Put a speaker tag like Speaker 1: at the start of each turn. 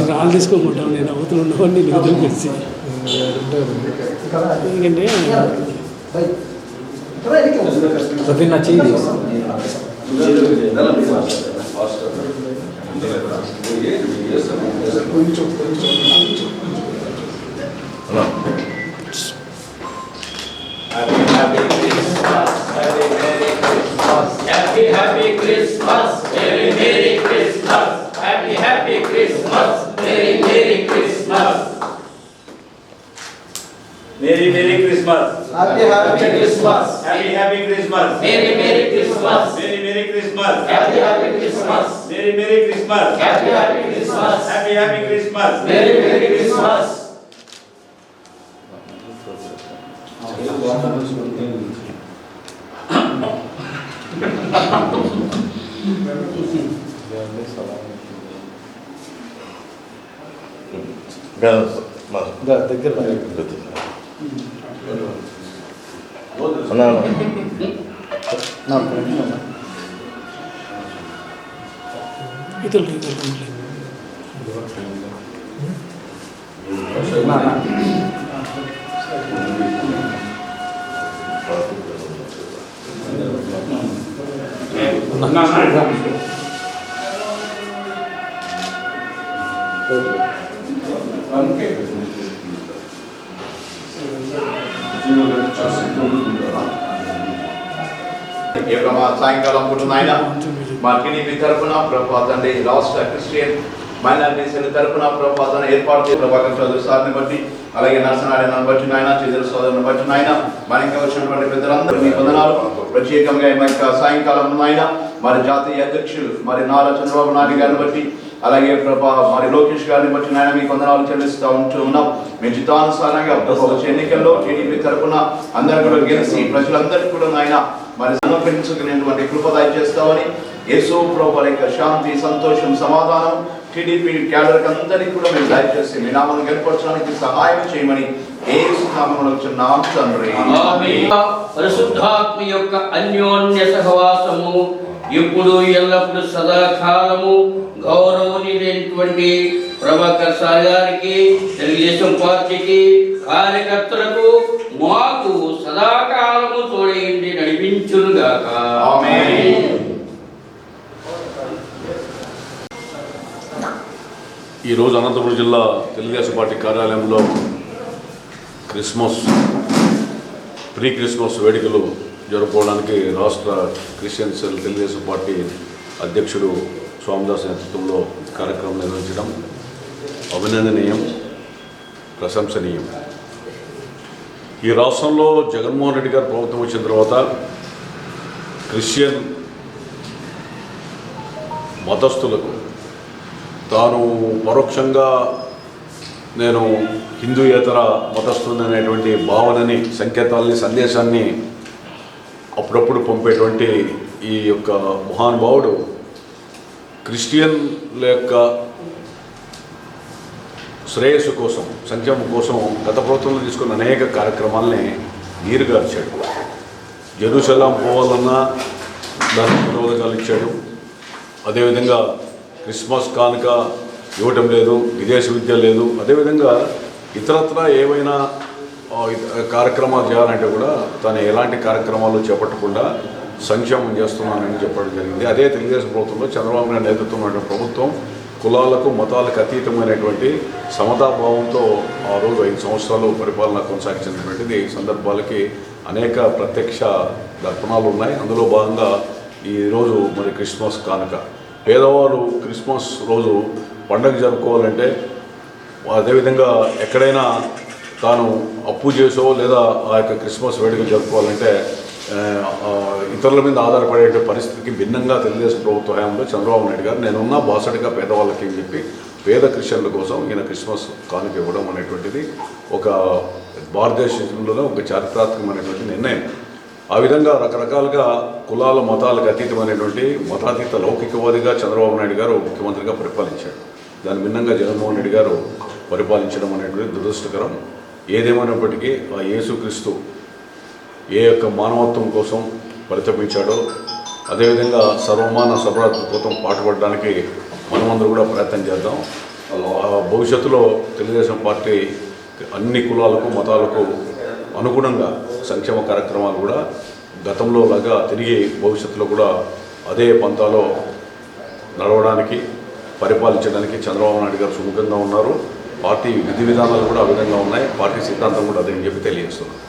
Speaker 1: రాళ్ళు తీసుకోమంటాను నేను అవతల ఉన్నవాడిని నిధులు కలిసి ఎందుకంటే
Speaker 2: నా చేయి
Speaker 3: Happy Christmas, Merry Christmas, Happy Christmas, Merry Christmas,
Speaker 4: Merry Christmas,
Speaker 3: Happy Christmas,
Speaker 4: Happy Christmas,
Speaker 3: Merry Christmas,
Speaker 4: Merry Christmas,
Speaker 3: Happy Christmas,
Speaker 4: Merry Christmas,
Speaker 3: Happy Christmas,
Speaker 4: Happy Christmas,
Speaker 3: Merry Christmas.
Speaker 2: దగ్గర
Speaker 1: ఇతరులు
Speaker 5: సాయంకాలం పూట నాయన మా టీడీపీ తరఫున ప్రభా తండ్రి రాష్ట్ర క్రిస్టియన్ మైనారిటీస్ తరఫున ప్రభా తండ్రి ఏర్పాటు ప్రభాకర్ చౌదరి సార్ని బట్టి అలాగే నరసనారాయణను బట్టి నాయన చిదర సోదరుని బట్టి నాయన మన ఇంకా వచ్చినటువంటి పెద్దలందరూ మీ వందనాలు. ప్రత్యేకంగా మా యొక్క సాయంకాలం నాయన మరి జాతీయ అధ్యక్షులు మరి నారా చంద్రబాబు నాయుడు గారిని బట్టి అలాగే ప్రభా మరి లోకేష్ గారిని బట్టి నాయన మీకు వందనాలు చెల్లిస్తూ ఉన్నాం. మీ చిత్తానుసారంగా వచ్చే ఎన్నికల్లో టీడీపీ తరఫున అందరూ కూడా గెలిచి ప్రజలందరికీ కూడా నాయన మరి సమర్పించుకునేటువంటి కృప దయచేస్తామని యేసు ప్రభువు యొక్క శాంతి సంతోషం సమాధానం టీడీపీ క్యాడర్ అందరికీ కూడా మీరు దయచేసి మీ నామను గెలుపరచడానికి సహాయం చేయమని యేసు నామములో చిన్నాం తండ్రి.
Speaker 3: పరిశుద్ధాత్మ యొక్క అన్యోన్య సహవాసము ఇప్పుడు ఎల్లప్పుడు సదాకాలము గౌరవనీయులైనటువంటి ప్రభాకర్ సార్ గారికి, తెలుగుదేశం పార్టీకి, కార్యకర్తలకు మాకు సదాకాలము తోడేయండి నడిపించునుగాక.
Speaker 5: ఆమేన్.
Speaker 6: ఈరోజు అనంతపురం జిల్లా తెలుగుదేశం పార్టీ కార్యాలయంలో ప్రీ క్రిస్మస్ వేడుకలు జరుపుకోవడానికి రాష్ట్ర క్రిస్టియన్ సెల్ తెలుగుదేశం పార్టీ అధ్యక్షుడు స్వామిదాస్ నేతృత్వంలో కార్యక్రమం నిర్వహించడం అభినందనీయం, ప్రశంసనీయం. ఈ రాష్ట్రంలో జగన్మోహన్ రెడ్డి గారు ప్రభుత్వం వచ్చిన తర్వాత క్రిస్టియన్ మతస్థులకు తాను పరోక్షంగా నేను హిందూయేతర మతస్థుని అనేటువంటి భావనని, సంకేతాలని, సందేశాన్ని అప్పుడప్పుడు పంపేటువంటి ఈ యొక్క మహానుభావుడు క్రిస్టియన్ల యొక్క శ్రేయస్సు కోసం, సంక్షేమం కోసం గత ప్రభుత్వంలో తీసుకున్న అనేక కార్యక్రమాలని నీరుగార్చాడు. జెరూసలేం పోవాలన్నా దానికి నిరోధకాలు ఇచ్చాడు. అదేవిధంగా క్రిస్మస్ కానుక ఇవ్వటం లేదు, విదేశ విద్య లేదు. అదేవిధంగా ఇతరత్ర ఏవైనా కార్యక్రమాలు చేయాలంటే కూడా తను ఎలాంటి కార్యక్రమాలు చేపట్టకుండా సంక్షేమం చేస్తున్నానని చెప్పడం జరిగింది. అదే తెలుగుదేశం ప్రభుత్వంలో చంద్రబాబు నాయుడు నేతృత్వం ఉన్నటువంటి ప్రభుత్వం కులాలకు మతాలకు అతీతమైనటువంటి సమతాభావంతో ఆ రోజు 5 సంవత్సరాలు పరిపాలన కొనసాగించినటువంటిది సందర్భాలకి అనేక ప్రత్యక్ష దర్పణాలు ఉన్నాయి. అందులో భాగంగా ఈరోజు మరి క్రిస్మస్ కానుక పేదవారు క్రిస్మస్ రోజు పండుగ జరుపుకోవాలంటే, అదేవిధంగా ఎక్కడైనా తాను అప్పు చేసో లేదా ఆ యొక్క క్రిస్మస్ వేడుక జరుపుకోవాలంటే ఇతరుల మీద ఆధారపడే పరిస్థితికి భిన్నంగా తెలుగుదేశం ప్రభుత్వ హయాంలో చంద్రబాబు నాయుడు గారు నేనున్నా బాసటగా పేదవాళ్ళకి అని చెప్పి పేద క్రిస్టియన్ల కోసం ఈయన క్రిస్మస్ కానుక ఇవ్వడం అనేటువంటిది ఒక భారతదేశంలోనే ఒక చారిత్రాత్మకమైనటువంటి నిర్ణయం. ఆ విధంగా రకరకాలుగా కులాల మతాలకు అతీతమైనటువంటి మతాతీత లౌకికవాదిగా చంద్రబాబు నాయుడు గారు ముఖ్యమంత్రిగా పరిపాలించాడు. దాని భిన్నంగా జగన్మోహన్ రెడ్డి గారు పరిపాలించడం అనేటువంటి దురదృష్టకరం. ఏదేమైనప్పటికీ ఆ యేసుక్రీస్తు ఏ యొక్క మానవత్వం కోసం పరితపించాడో అదేవిధంగా సర్వమాన సభ్రాత్మ కోసం పాటుపడడానికి మనమందరూ కూడా ప్రయత్నం చేద్దాం. భవిష్యత్తులో తెలుగుదేశం పార్టీ అన్ని కులాలకు మతాలకు అనుగుణంగా సంక్షేమ కార్యక్రమాలు కూడా గతంలో లాగా తిరిగి భవిష్యత్తులో కూడా అదే పంతాలో నడవడానికి పరిపాలించడానికి చంద్రబాబు నాయుడు గారు సుముఖంగా ఉన్నారు. పార్టీ విధి విధానాలు కూడా ఆ విధంగా ఉన్నాయి. పార్టీ సిద్ధాంతం కూడా అదే అని చెప్పి తెలియజేస్తున్నారు.